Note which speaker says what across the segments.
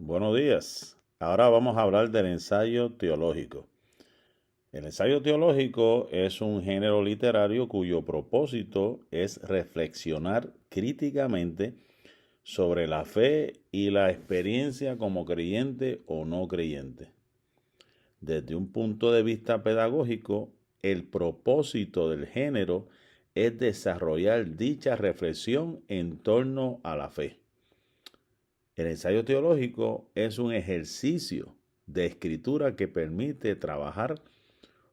Speaker 1: Buenos días. Ahora vamos a hablar del ensayo teológico. El ensayo teológico es un género literario cuyo propósito es reflexionar críticamente sobre la fe y la experiencia como creyente o no creyente. Desde un punto de vista pedagógico, el propósito del género es desarrollar dicha reflexión en torno a la fe. El ensayo teológico es un ejercicio de escritura que permite trabajar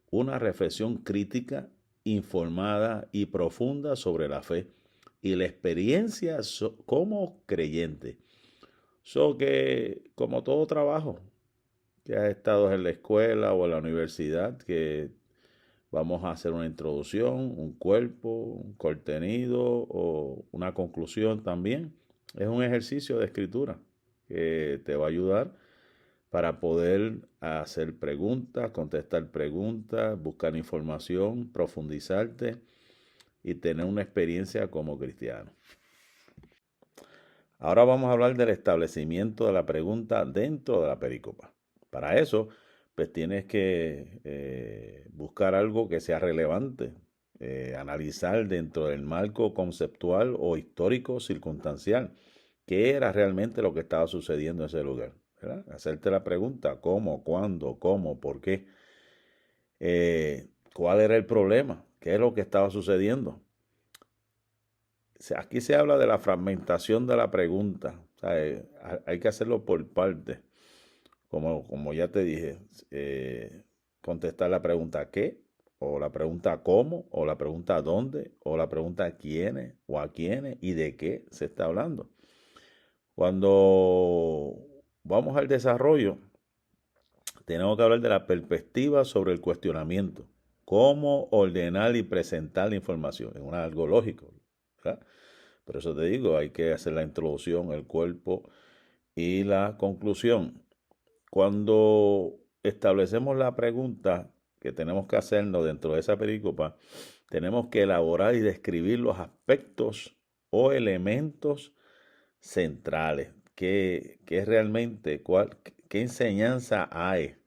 Speaker 1: una reflexión crítica, informada y profunda sobre la fe y la experiencia como creyente. Que, como todo trabajo que has estado en la escuela o en la universidad, que vamos a hacer una introducción, un cuerpo, un contenido o una conclusión también. Es un ejercicio de escritura que te va a ayudar para poder hacer preguntas, contestar preguntas, buscar información, profundizarte y tener una experiencia como cristiano. Ahora vamos a hablar del establecimiento de la pregunta dentro de la pericopa. Para eso, pues tienes que buscar algo que sea relevante, analizar dentro del marco conceptual o histórico circunstancial qué era realmente lo que estaba sucediendo en ese lugar, ¿verdad? Hacerte la pregunta, ¿cómo, cuándo, cómo, por qué? ¿Cuál era el problema? ¿Qué es lo que estaba sucediendo? Aquí se habla de la fragmentación de la pregunta. O sea, hay que hacerlo por partes. Como ya te dije, contestar la pregunta ¿qué? O la pregunta ¿cómo? O la pregunta ¿dónde? O la pregunta ¿quiénes? O a quiénes y de qué se está hablando. Cuando vamos al desarrollo, tenemos que hablar de la perspectiva sobre el cuestionamiento. Cómo ordenar y presentar la información. Es algo lógico, ¿verdad? Por eso te digo, hay que hacer la introducción, el cuerpo y la conclusión. Cuando establecemos la pregunta que tenemos que hacernos dentro de esa pericopa, tenemos que elaborar y describir los aspectos o elementos centrales. ¿Qué realmente, qué enseñanza hay?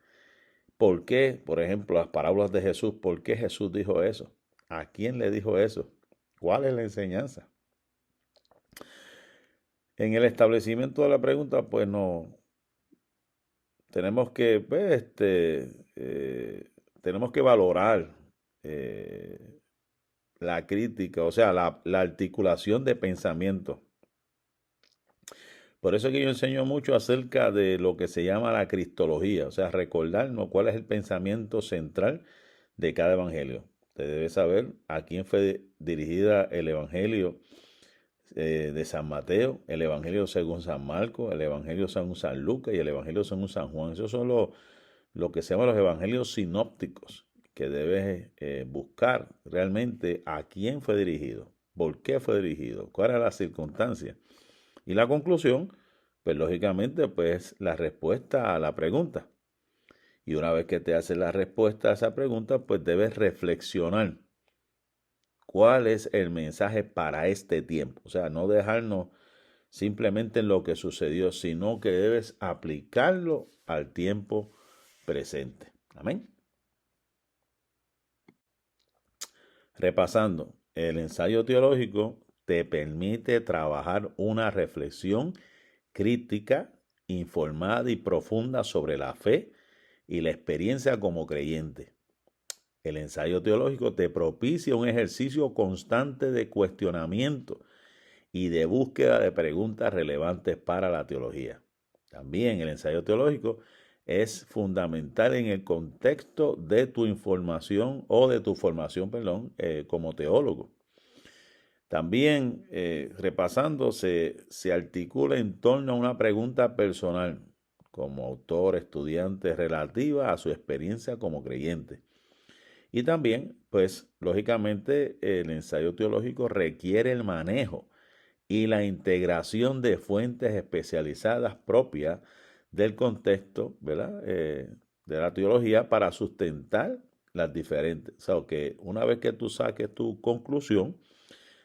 Speaker 1: ¿Por qué, por ejemplo, las parábolas de Jesús? ¿Por qué Jesús dijo eso? ¿A quién le dijo eso? ¿Cuál es la enseñanza? En el establecimiento de la pregunta, pues no, tenemos que, pues, tenemos que valorar eh, la crítica, o sea, la articulación de pensamiento. Por eso es que yo enseño mucho acerca de lo que se llama la cristología, o sea, recordarnos cuál es el pensamiento central de cada evangelio. Usted debe saber a quién fue dirigida el evangelio de San Mateo, el evangelio según San Marcos, el evangelio según San Lucas y el evangelio según San Juan. Esos son lo que se llaman los evangelios sinópticos, que debes buscar realmente a quién fue dirigido, por qué fue dirigido, cuál era la circunstancia. Y la conclusión, pues lógicamente, pues la respuesta a la pregunta. Y una vez que te haces la respuesta a esa pregunta, pues debes reflexionar cuál es el mensaje para este tiempo. O sea, no dejarnos simplemente en lo que sucedió, sino que debes aplicarlo al tiempo presente. Amén. Repasando, el ensayo teológico te permite trabajar una reflexión crítica, informada y profunda sobre la fe y la experiencia como creyente. El ensayo teológico te propicia un ejercicio constante de cuestionamiento y de búsqueda de preguntas relevantes para la teología. También el ensayo teológico es fundamental en el contexto de tu información o de tu formación, perdón, como teólogo. También, repasando, se articula en torno a una pregunta personal, como autor, estudiante, relativa a su experiencia como creyente. Y también, pues, lógicamente, el ensayo teológico requiere el manejo y la integración de fuentes especializadas propias del contexto, ¿verdad? De la teología para sustentar las diferentes. O sea, que una vez que tú saques tu conclusión,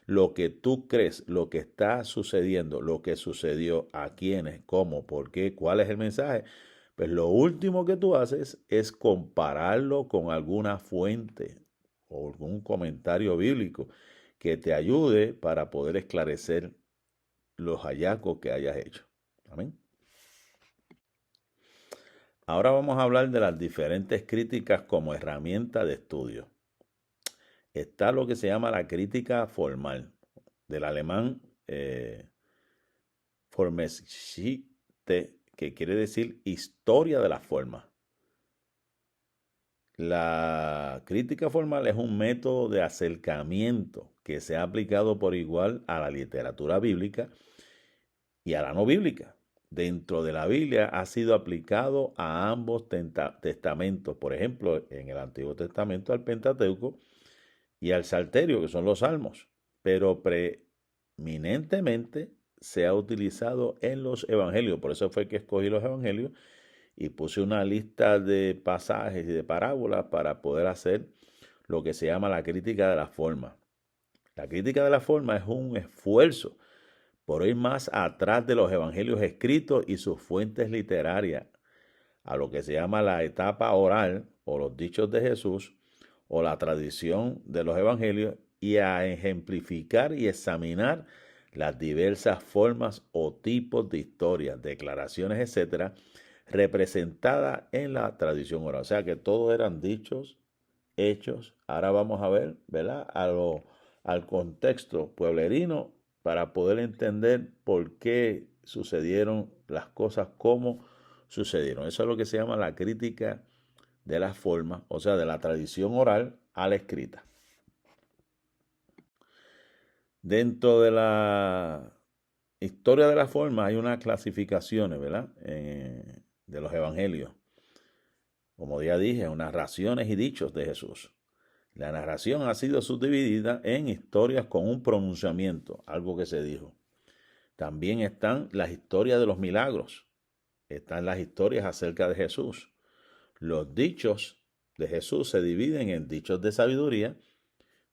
Speaker 1: lo que tú crees, lo que está sucediendo, lo que sucedió, a quiénes, cómo, por qué, cuál es el mensaje, pues lo último que tú haces es compararlo con alguna fuente o algún comentario bíblico que te ayude para poder esclarecer los hallazgos que hayas hecho. Amén. Ahora vamos a hablar de las diferentes críticas como herramienta de estudio. Está lo que se llama la crítica formal, del alemán Formgeschichte, que quiere decir historia de la forma. La crítica formal es un método de acercamiento que se ha aplicado por igual a la literatura bíblica y a la no bíblica. Dentro de la Biblia ha sido aplicado a ambos testamentos, por ejemplo, en el Antiguo Testamento al Pentateuco y al Salterio, que son los Salmos, pero preeminentemente se ha utilizado en los Evangelios. Por eso fue que escogí los Evangelios y puse una lista de pasajes y de parábolas para poder hacer lo que se llama la crítica de la forma. La crítica de la forma es un esfuerzo por ir más atrás de los evangelios escritos y sus fuentes literarias, a lo que se llama la etapa oral o los dichos de Jesús o la tradición de los evangelios, y a ejemplificar y examinar las diversas formas o tipos de historias, declaraciones, etcétera, representada en la tradición oral. O sea que todos eran dichos, hechos. Ahora vamos a ver, ¿verdad? Al contexto pueblerino para poder entender por qué sucedieron las cosas como sucedieron. Eso es lo que se llama la crítica de la forma, o sea, de la tradición oral a la escrita. Dentro de la historia de la forma hay unas clasificaciones, ¿verdad? De los evangelios. Como ya dije, narraciones y dichos de Jesús. La narración ha sido subdividida en historias con un pronunciamiento, algo que se dijo. También están las historias de los milagros. Están las historias acerca de Jesús. Los dichos de Jesús se dividen en dichos de sabiduría,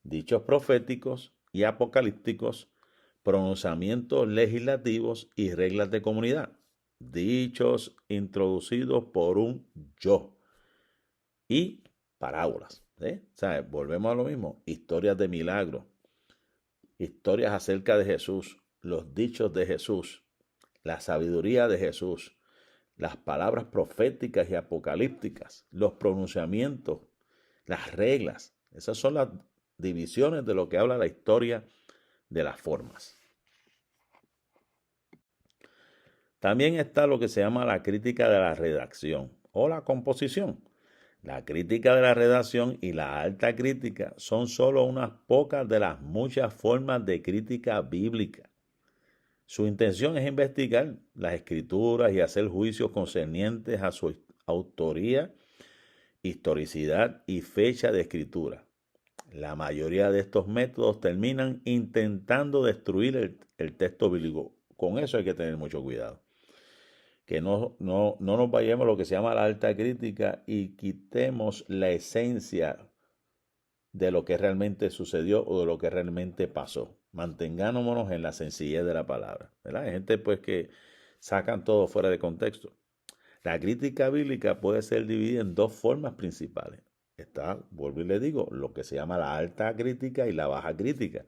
Speaker 1: dichos proféticos y apocalípticos, pronunciamientos legislativos y reglas de comunidad. Dichos introducidos por un yo. Y parábolas. O sea, volvemos a lo mismo. Historias de milagros, historias acerca de Jesús, los dichos de Jesús, la sabiduría de Jesús, las palabras proféticas y apocalípticas, los pronunciamientos, las reglas. Esas son las divisiones de lo que habla la historia de las formas. También está lo que se llama la crítica de la redacción o la composición. La crítica de la redacción y la alta crítica son solo unas pocas de las muchas formas de crítica bíblica. Su intención es investigar las escrituras y hacer juicios concernientes a su autoría, historicidad y fecha de escritura. La mayoría de estos métodos terminan intentando destruir el texto bíblico. Con eso hay que tener mucho cuidado. Que no nos vayamos a lo que se llama la alta crítica y quitemos la esencia de lo que realmente sucedió o de lo que realmente pasó. Mantengámonos en la sencillez de la palabra, ¿verdad? Hay gente pues que sacan todo fuera de contexto. La crítica bíblica puede ser dividida en dos formas principales. Está, vuelvo y le digo, lo que se llama la alta crítica y la baja crítica.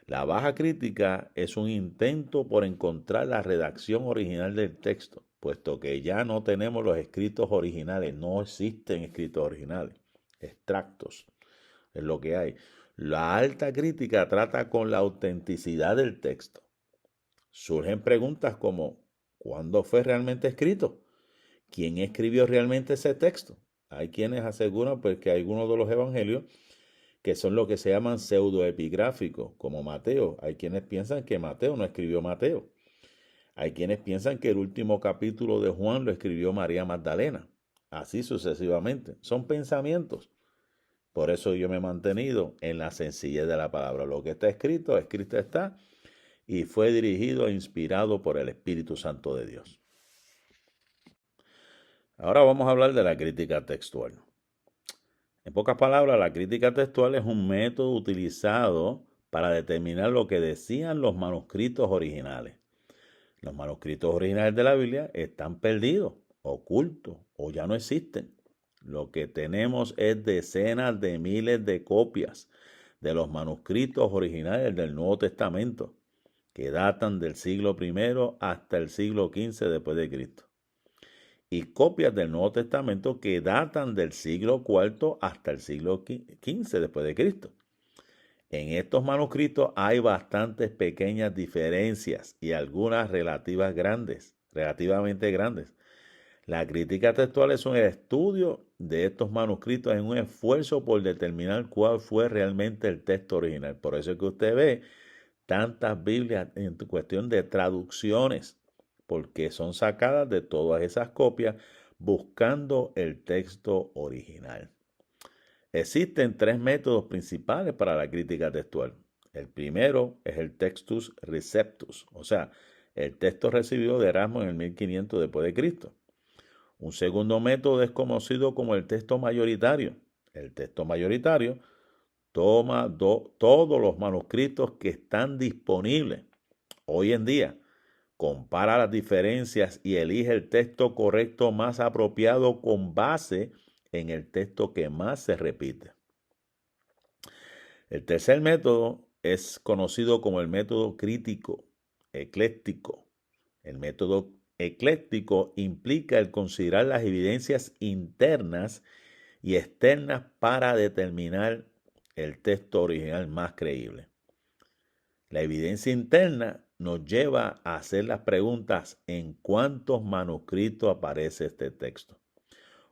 Speaker 1: La baja crítica es un intento por encontrar la redacción original del texto, puesto que ya no tenemos los escritos originales, no existen escritos originales, extractos es lo que hay. La alta crítica trata con la autenticidad del texto. Surgen preguntas como, ¿cuándo fue realmente escrito? ¿Quién escribió realmente ese texto? Hay quienes aseguran pues, que algunos de los evangelios que son lo que se llaman pseudoepigráficos, como Mateo. Hay quienes piensan que Mateo no escribió Mateo. Hay quienes piensan que el último capítulo de Juan lo escribió María Magdalena. Así sucesivamente. Son pensamientos. Por eso yo me he mantenido en la sencillez de la palabra. Lo que está escrito, escrito está, y fue dirigido e inspirado por el Espíritu Santo de Dios. Ahora vamos a hablar de la crítica textual. En pocas palabras, la crítica textual es un método utilizado para determinar lo que decían los manuscritos originales. Los manuscritos originales de la Biblia están perdidos, ocultos o ya no existen. Lo que tenemos es decenas de miles de copias de los manuscritos originales del Nuevo Testamento, que datan del siglo I hasta el siglo XV después de Cristo, y copias del Nuevo Testamento que datan del siglo IV hasta el siglo XV después de Cristo. En estos manuscritos hay bastantes pequeñas diferencias y algunas relativamente grandes. La crítica textual es un estudio de estos manuscritos en un esfuerzo por determinar cuál fue realmente el texto original. Por eso es que usted ve tantas Biblias en cuestión de traducciones, porque son sacadas de todas esas copias buscando el texto original. Existen tres métodos principales para la crítica textual. El primero es el textus receptus, o sea, el texto recibido de Erasmo en el 1500 después de Cristo. Un segundo método es conocido como el texto mayoritario. El texto mayoritario toma todos los manuscritos que están disponibles hoy en día, compara las diferencias y elige el texto correcto más apropiado con base en el texto que más se repite. El tercer método es conocido como el método crítico ecléctico. El método ecléctico implica el considerar las evidencias internas y externas para determinar el texto original más creíble. La evidencia interna nos lleva a hacer las preguntas: ¿en cuántos manuscritos aparece este texto?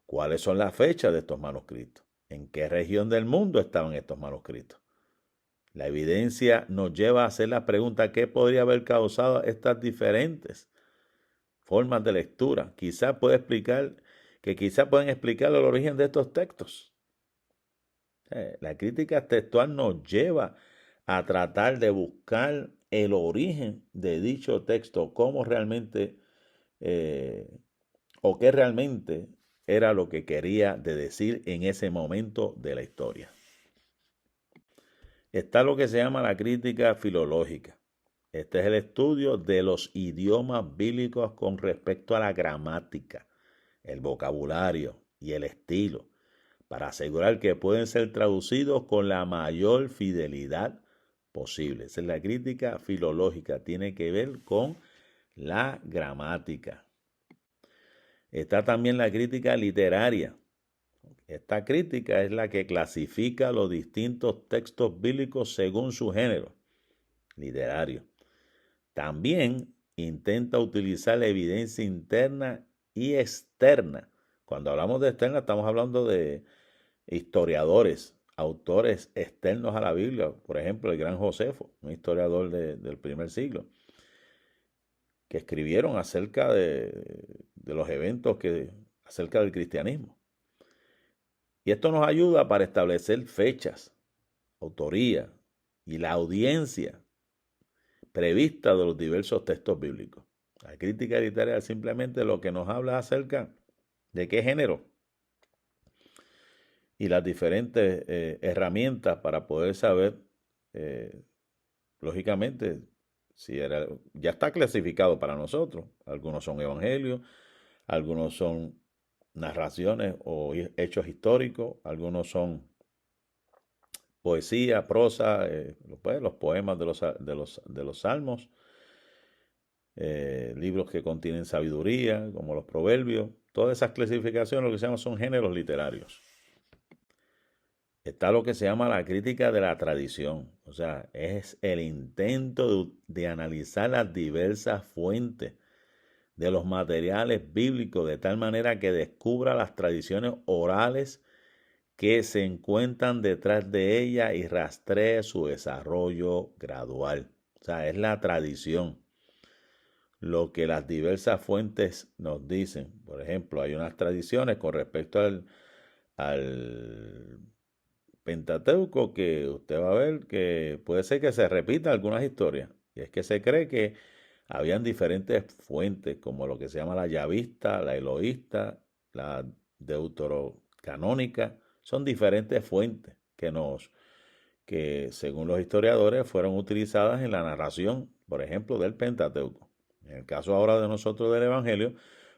Speaker 1: ¿Cuáles son las fechas de estos manuscritos? ¿En qué región del mundo estaban estos manuscritos? La evidencia nos lleva a hacer la pregunta: ¿qué podría haber causado estas diferentes formas de lectura? Quizás pueden explicar el origen de estos textos. La crítica textual nos lleva a tratar de buscar el origen de dicho texto, cómo realmente o qué realmente era lo que quería decir en ese momento de la historia. Está lo que se llama la crítica filológica. Este es el estudio de los idiomas bíblicos con respecto a la gramática, el vocabulario y el estilo, para asegurar que pueden ser traducidos con la mayor fidelidad posible. Esa es la crítica filológica, tiene que ver con la gramática. Está también la crítica literaria. Esta crítica es la que clasifica los distintos textos bíblicos según su género literario. También intenta utilizar la evidencia interna y externa. Cuando hablamos de externa, estamos hablando de historiadores, autores externos a la Biblia. Por ejemplo, el gran Josefo, un historiador del primer siglo, que escribieron acerca de los eventos acerca del cristianismo. Y esto nos ayuda para establecer fechas, autoría y la audiencia prevista de los diversos textos bíblicos. La crítica literaria es simplemente lo que nos habla acerca de qué género y las diferentes herramientas para poder saber, lógicamente, ya está clasificado para nosotros. Algunos son evangelios, algunos son narraciones o hechos históricos, algunos son poesía, prosa, los poemas de los salmos, libros que contienen sabiduría, como los proverbios. Todas esas clasificaciones lo que se llaman son géneros literarios. Está lo que se llama la crítica de la tradición, o sea, es el intento de analizar las diversas fuentes de los materiales bíblicos de tal manera que descubra las tradiciones orales que se encuentran detrás de ella y rastree su desarrollo gradual. O sea, es la tradición lo que las diversas fuentes nos dicen. Por ejemplo, hay unas tradiciones con respecto al Pentateuco que usted va a ver que puede ser que se repitan algunas historias. Y es que se cree que habían diferentes fuentes, como lo que se llama la yavista, la eloísta, la deuterocanónica. Son diferentes fuentes que que según los historiadores fueron utilizadas en la narración, por ejemplo, del Pentateuco. En el caso ahora de nosotros del Evangelio,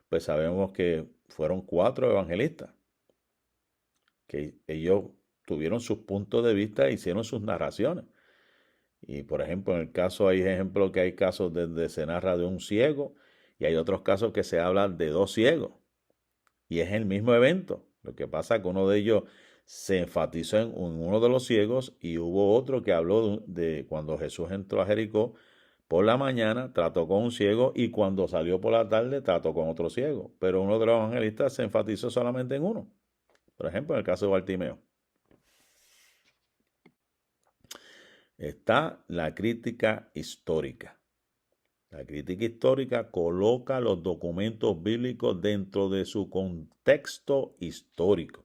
Speaker 1: pues sabemos que fueron 4 evangelistas, que ellos tuvieron sus puntos de vista e hicieron sus narraciones. Y por ejemplo, en el caso hay ejemplos que hay casos donde se narra de un ciego y hay otros casos que se habla de 2 ciegos. Y es el mismo evento. Lo que pasa es que uno de ellos se enfatizó en uno de los ciegos y hubo otro que habló de cuando Jesús entró a Jericó por la mañana, trató con un ciego y cuando salió por la tarde trató con otro ciego. Pero uno de los evangelistas se enfatizó solamente en uno. Por ejemplo, en el caso de Bartimeo. Está la crítica histórica. La crítica histórica coloca los documentos bíblicos dentro de su contexto histórico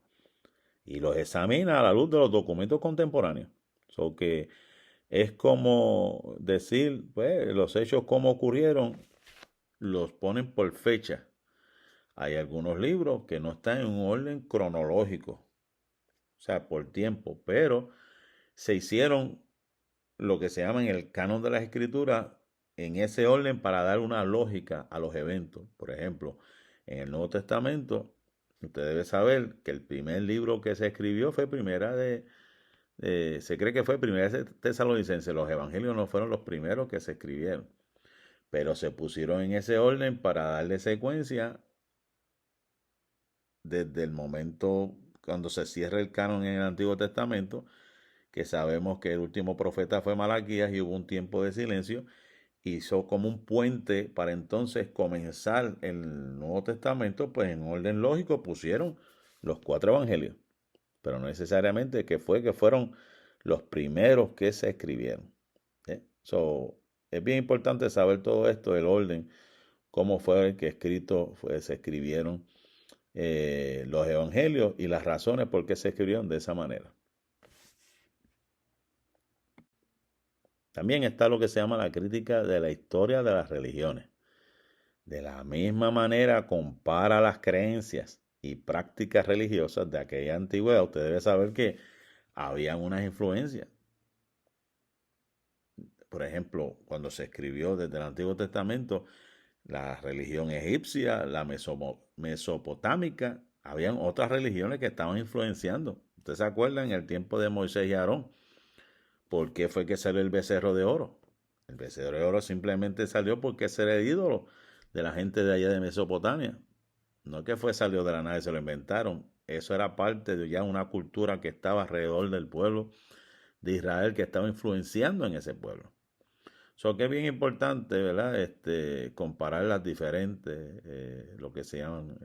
Speaker 1: y los examina a la luz de los documentos contemporáneos. So que es como decir, pues, los hechos como ocurrieron, los ponen por fecha. Hay algunos libros que no están en un orden cronológico, o sea, por tiempo, pero se hicieron lo que se llama en el canon de las escrituras en ese orden para dar una lógica a los eventos. Por ejemplo, en el Nuevo Testamento, usted debe saber que el primer libro que se escribió fue se cree que fue Primera de Tesalonicenses. Los evangelios no fueron los primeros que se escribieron, pero se pusieron en ese orden para darle secuencia desde el momento cuando se cierra el canon en el Antiguo Testamento, que sabemos que el último profeta fue Malaquías y hubo un tiempo de silencio, hizo como un puente para entonces comenzar el Nuevo Testamento, pues en orden lógico pusieron los 4 evangelios, pero no necesariamente que fueron los primeros que se escribieron. Es bien importante saber todo esto, el orden, cómo fue que se escribieron los evangelios y las razones por qué se escribieron de esa manera. También está lo que se llama la crítica de la historia de las religiones. De la misma manera compara las creencias y prácticas religiosas de aquella antigüedad. Usted debe saber que habían unas influencias. Por ejemplo, cuando se escribió desde el Antiguo Testamento, la religión egipcia, la mesopotámica, habían otras religiones que estaban influenciando. ¿Usted se acuerda en el tiempo de Moisés y Aarón? ¿Por qué fue que salió el becerro de oro? El becerro de oro simplemente salió porque ese era el ídolo de la gente de allá de Mesopotamia. No que salió de la nada y se lo inventaron. Eso era parte de ya una cultura que estaba alrededor del pueblo de Israel, que estaba influenciando en ese pueblo. Que es bien importante, ¿verdad? Comparar las diferentes, lo que se llaman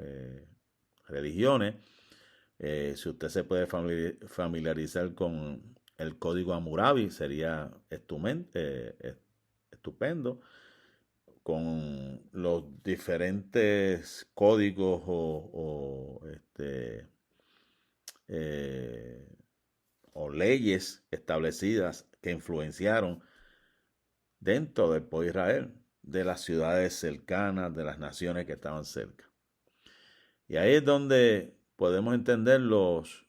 Speaker 1: religiones. Si usted se puede familiarizar con el código Hammurabi, sería estupendo. Con los diferentes códigos o leyes establecidas que influenciaron dentro del pueblo de Israel, de las ciudades cercanas, de las naciones que estaban cerca. Y ahí es donde podemos entender los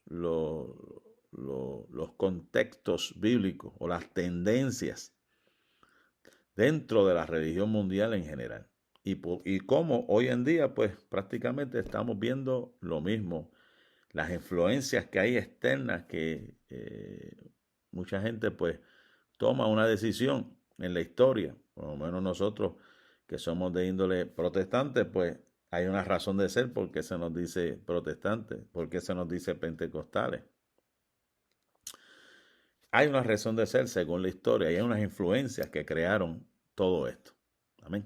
Speaker 1: contextos bíblicos o las tendencias dentro de la religión mundial en general. Y cómo hoy en día, pues prácticamente estamos viendo lo mismo. Las influencias que hay externas que mucha gente pues toma una decisión en la historia, por lo menos nosotros que somos de índole protestante, pues hay una razón de ser por qué se nos dice protestantes, por qué se nos dice pentecostales. Hay una razón de ser según la historia y hay unas influencias que crearon todo esto. Amén.